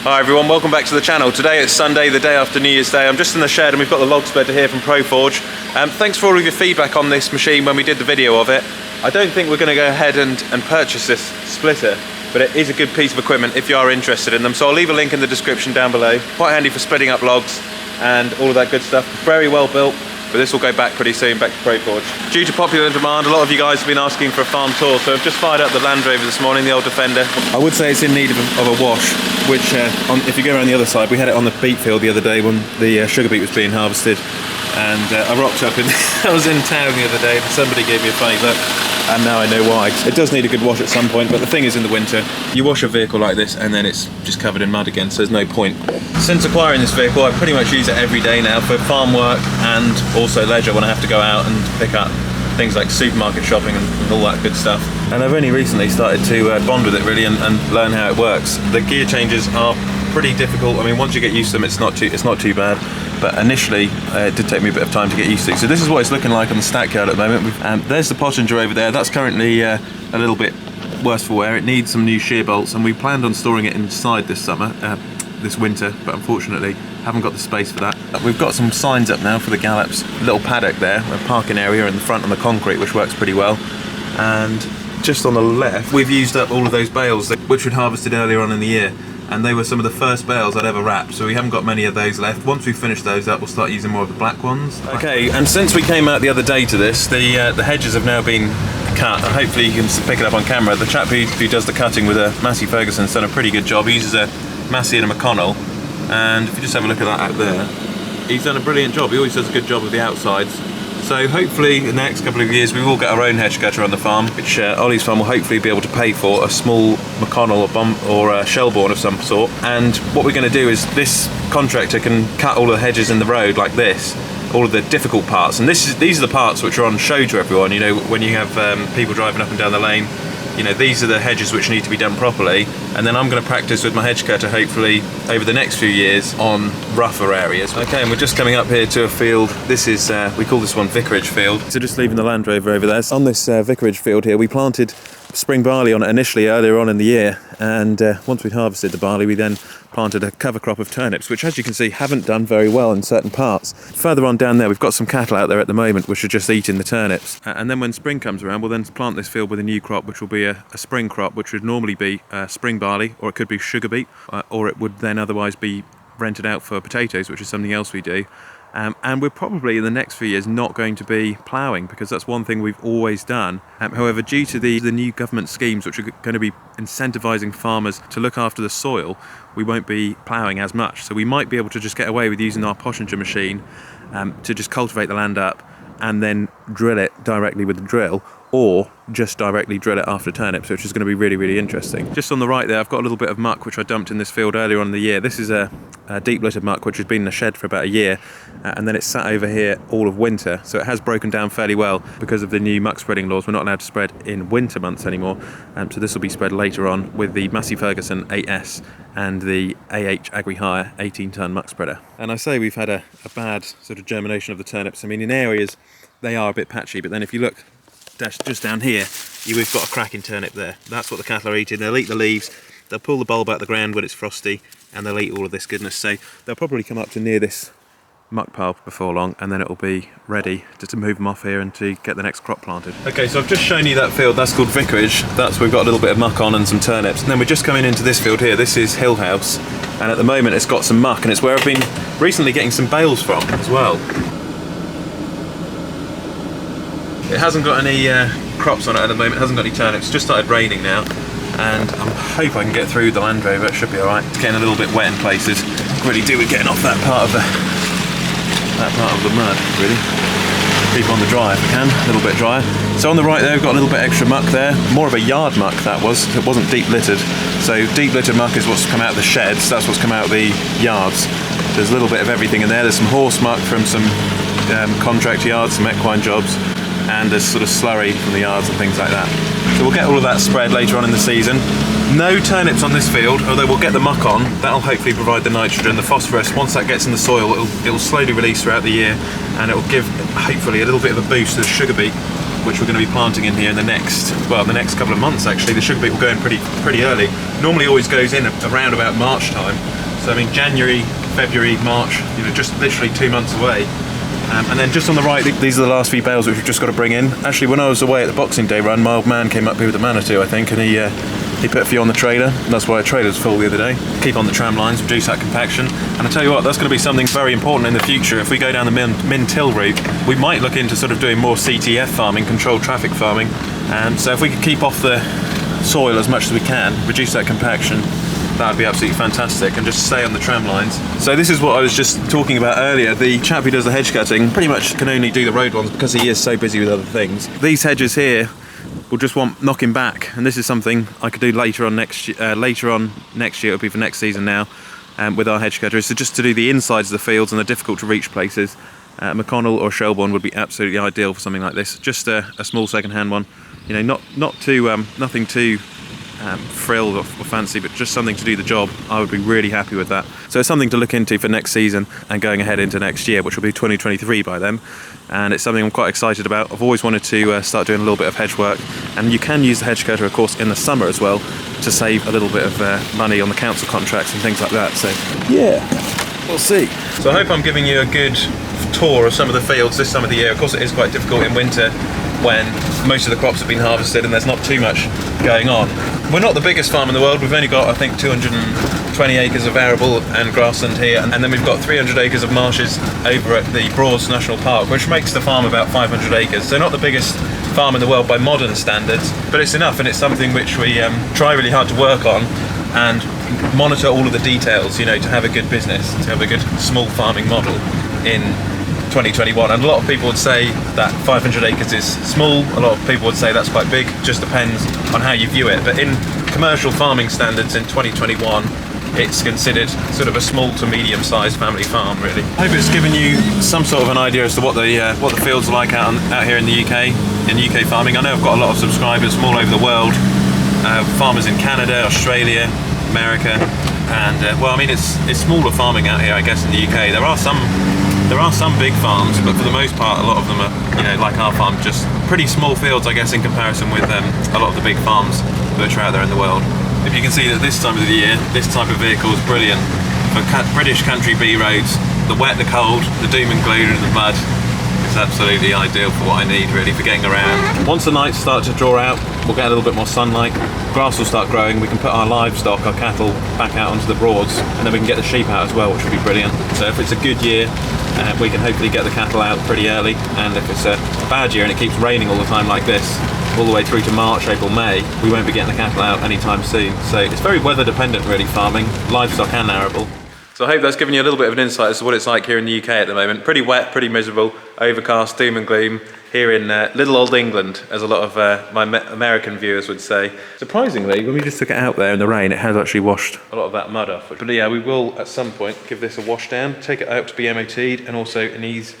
Hi everyone, welcome back to the channel. Today it's Sunday, the day after New Year's Day. I'm just in the shed and we've got the log splitter here from Proforge. Thanks for all of your feedback on this machine when we did the video of it. I don't think we're going to go ahead and purchase this splitter, but it is a good piece of equipment if you are interested in them. So I'll leave a link in the description down below. Quite handy for splitting up logs and all of that good stuff. Very well built. But this will go back pretty soon, back to Proforge. Due to popular demand, a lot of you guys have been asking for a farm tour, so I've just fired up the Land Rover this morning, the old Defender. I would say it's in need of a wash, which, if you go around the other side, we had it on the beet field the other day when the sugar beet was being harvested, and I rocked up and I was in town the other day and somebody gave me a funny look, and now I know why. It does need a good wash at some point, but the thing is, in the winter, you wash a vehicle like this and then it's just covered in mud again, so there's no point. Since acquiring this vehicle, I pretty much use it every day now for farm work and also leisure when I have to go out and pick up things like supermarket shopping and all that good stuff. And I've only recently started to bond with it really and learn how it works. The gear changes are pretty difficult. I mean, once you get used to them, it's not too bad. But initially, it did take me a bit of time to get used to. So this is what it's looking like on the stackyard at the moment. There's the pottinger over there. That's currently a little bit worse for wear. It needs some new shear bolts, and we planned on storing it inside this summer, this winter, but unfortunately haven't got the space for that. We've got some signs up now for the gallops. Little paddock there, a parking area in the front on the concrete, which works pretty well. And just on the left, we've used up all of those bales which we'd harvested earlier on in the year. And they were some of the first bales I'd ever wrapped, so we haven't got many of those left. Once we finish those up, we'll start using more of the black ones. Okay, and since we came out the other day to this, the hedges have now been cut. Hopefully you can pick it up on camera. The chap who does the cutting with a Massey Ferguson's done a pretty good job. He uses a Massey and a McConnell, and if you just have a look at that out there, he's done a brilliant job. He always does a good job with the outsides. So hopefully in the next couple of years we will get our own hedge cutter on the farm, which Olly's farm will hopefully be able to pay for a small McConnell or a Shelbourne of some sort. And what we're going to do is this contractor can cut all the hedges in the road like this, all of the difficult parts. And these are the parts which are on show to everyone. You know, when you have people driving up and down the lane, you know, these are the hedges which need to be done properly, and then I'm going to practice with my hedge cutter hopefully over the next few years on rougher areas. Okay, and we're just coming up here to a field. This is, we call this one Vicarage Field. So just leaving the Land Rover over there. On this Vicarage Field here, we planted spring barley on it initially earlier on in the year, and once we'd harvested the barley, we then planted a cover crop of turnips, which as you can see haven't done very well in certain parts. Further on down there, we've got some cattle out there at the moment which are just eating the turnips, and then when spring comes around, we'll then plant this field with a new crop, which will be a spring crop, which would normally be spring barley, or it could be sugar beet, or it would then otherwise be rented out for potatoes, which is something else we do. And we're probably in the next few years not going to be ploughing, because that's one thing we've always done. However, due to the new government schemes which are going to be incentivising farmers to look after the soil, we won't be ploughing as much. So we might be able to just get away with using our pottinger machine to just cultivate the land up and then drill it directly with the drill, or just directly drill it after turnips, which is going to be really, really interesting. Just on the right there, I've got a little bit of muck which I dumped in this field earlier on in the year. This is a deep littered muck which has been in the shed for about a year, and then it's sat over here all of winter, so it has broken down fairly well. Because of the new muck spreading laws, we're not allowed to spread in winter months anymore, so this will be spread later on with the Massey Ferguson 8S and the AH Agri-Hire 18-ton muck spreader. And I say we've had a bad sort of germination of the turnips. I mean, in areas they are a bit patchy, but then if you look just down here, we've got a cracking turnip there. That's what the cattle are eating. They'll eat the leaves, they'll pull the bulb out of the ground when it's frosty, and they'll eat all of this goodness. So they'll probably come up to near this muck pile before long, and then it'll be ready to move them off here and to get the next crop planted. Okay, so I've just shown you that field. That's called Vicarage. We've got a little bit of muck on and some turnips. And then we're just coming into this field here. This is Hill House, and at the moment it's got some muck, and it's where I've been recently getting some bales from as well. It hasn't got any crops on it at the moment, it hasn't got any turnips. It's just started raining now, and I hope I can get through the Land Rover. It should be alright. It's getting a little bit wet in places. Really do with getting off that part of the mud, really. Keep on the dry if I can, a little bit drier. So on the right there, we've got a little bit extra muck there. More of a yard muck that was. It wasn't deep littered. So deep littered muck is what's come out of the sheds. That's what's come out of the yards. There's a little bit of everything in there. There's some horse muck from some contract yards, some equine jobs, and there's sort of slurry from the yards and things like that. So we'll get all of that spread later on in the season. No turnips on this field, although we'll get the muck on. That'll hopefully provide the nitrogen, the phosphorus. Once that gets in the soil, it'll slowly release throughout the year, and it'll give hopefully a little bit of a boost to the sugar beet. which we're going to be planting in here in the next couple of months actually. The sugar beet will go in pretty early. Normally always goes in around about March time. So I mean January, February, March, you know, just literally 2 months away. And then just on the right, these are the last few bales which we've just got to bring in. Actually, when I was away at the Boxing Day run, my old man came up here with the Manitou, I think, and he put a few on the trailer. That's why our trailer's full the other day. Keep on the tram lines, reduce that compaction. And I tell you what, that's going to be something very important in the future. If we go down the min-till route, we might look into sort of doing more CTF farming, controlled traffic farming. So if we could keep off the soil as much as we can, reduce that compaction, that would be absolutely fantastic, and just stay on the tram lines. So this is what I was just talking about earlier. The chap who does the hedge cutting pretty much can only do the road ones because he is so busy with other things. These hedges here will just want knocking back, and this is something I could do later on next year. It'll be for next season now, with our hedge cutter, is to just to do the insides of the fields and the difficult to reach places. McConnell or Shelbourne would be absolutely ideal for something like this. Just a small second-hand one, you know, not too nothing too frilled or fancy, but just something to do the job. I would be really happy with that. So it's something to look into for next season and going ahead into next year, which will be 2023 by then. And it's something I'm quite excited about. I've always wanted to start doing a little bit of hedge work, and you can use the hedge cutter, of course, in the summer as well to save a little bit of money on the council contracts and things like that. So yeah, we'll see. So I hope I'm giving you a good tour of some of the fields this time of the year. Of course, it is quite difficult in winter when most of the crops have been harvested and there's not too much going on. We're not the biggest farm in the world. We've only got, I think, 220 acres of arable and grassland here, and then we've got 300 acres of marshes over at the Broads National Park, which makes the farm about 500 acres. So not the biggest farm in the world by modern standards, but it's enough, and it's something which we try really hard to work on and monitor all of the details, you know, to have a good business, to have a good small farming model in 2021. And a lot of people would say that 500 acres is small, a lot of people would say that's quite big, just depends on how you view it. But in commercial farming standards in 2021, it's considered sort of a small to medium-sized family farm, really. I hope it's given you some sort of an idea as to what the fields are like out here in the UK, in UK farming. I know I've got a lot of subscribers from all over the world, farmers in Canada, Australia, America, and well, I mean, it's smaller farming out here, I guess, in the UK. There are some big farms, but for the most part, a lot of them are, you know, like our farm, just pretty small fields, I guess, in comparison with a lot of the big farms which are out there in the world. If you can see that this time of the year, this type of vehicle is brilliant for British country B roads. The wet, the cold, the doom and gloom and the mud. It's absolutely ideal for what I need, really, for getting around. Once the nights start to draw out, we'll get a little bit more sunlight, grass will start growing, we can put our livestock, our cattle, back out onto the Broads, and then we can get the sheep out as well, which will be brilliant. So if it's a good year, we can hopefully get the cattle out pretty early, and if it's a bad year and it keeps raining all the time like this, all the way through to March, April, May, we won't be getting the cattle out anytime soon. So it's very weather dependent, really, farming, livestock and arable. So I hope that's given you a little bit of an insight as to what it's like here in the UK at the moment. Pretty wet, pretty miserable, overcast, doom and gloom here in little old England, as a lot of my American viewers would say. Surprisingly, when we just took it out there in the rain, it has actually washed a lot of that mud off. But yeah, we will at some point give this a wash down, take it out to be MOT'd, and also it needs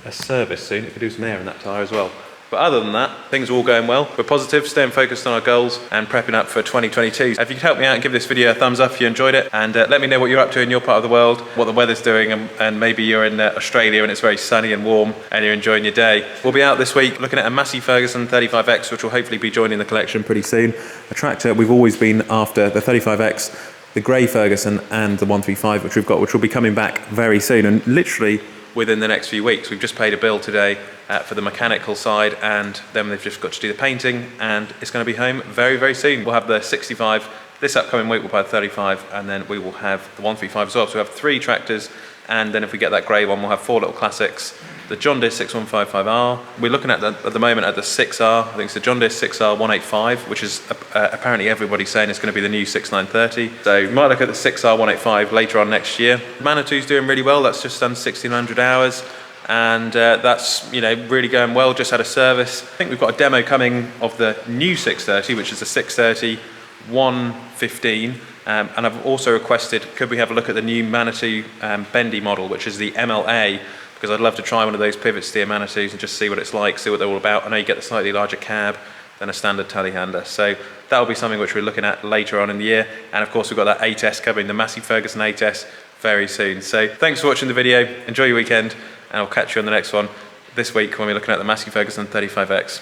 a service soon. It could do some air in that tyre as well. But other than that, things are all going well. We're positive, staying focused on our goals and prepping up for 2022. If you could help me out and give this video a thumbs up if you enjoyed it, and let me know what you're up to in your part of the world, what the weather's doing, and maybe you're in Australia and it's very sunny and warm and you're enjoying your day. We'll be out this week looking at a Massey Ferguson 35X, which will hopefully be joining the collection pretty soon. A tractor we've always been after, the 35X, the grey Ferguson and the 135 which we've got, which will be coming back very soon, and literally within the next few weeks. We've just paid a bill today for the mechanical side, and then they've just got to do the painting, and it's going to be home very, very soon. We'll have the 65 this upcoming week, we'll buy the 35, and then we will have the 135 as well. So we have 3 tractors, and then if we get that grey one, we'll have 4 little classics. The John Deere 6155R. We're looking at the moment at the 6R. I think it's the John Deere 6R 185, which is apparently everybody's saying it's going to be the new 6930. So we might look at the 6R 185 later on next year. Manitou's doing really well. That's just done 1600 hours. And that's, you know, really going well. Just had a service. I think we've got a demo coming of the new 630, which is the 630 115. And I've also requested, could we have a look at the new Manitou bendy model, which is the MLA, because I'd love to try one of those pivot steer Manitous and just see what it's like, see what they're all about. I know you get the slightly larger cab than a standard telehandler. So that'll be something which we're looking at later on in the year. And of course, we've got that 8S coming, the Massey Ferguson 8S, very soon. So thanks for watching the video. Enjoy your weekend, and I'll catch you on the next one this week when we're looking at the Massey Ferguson 35X.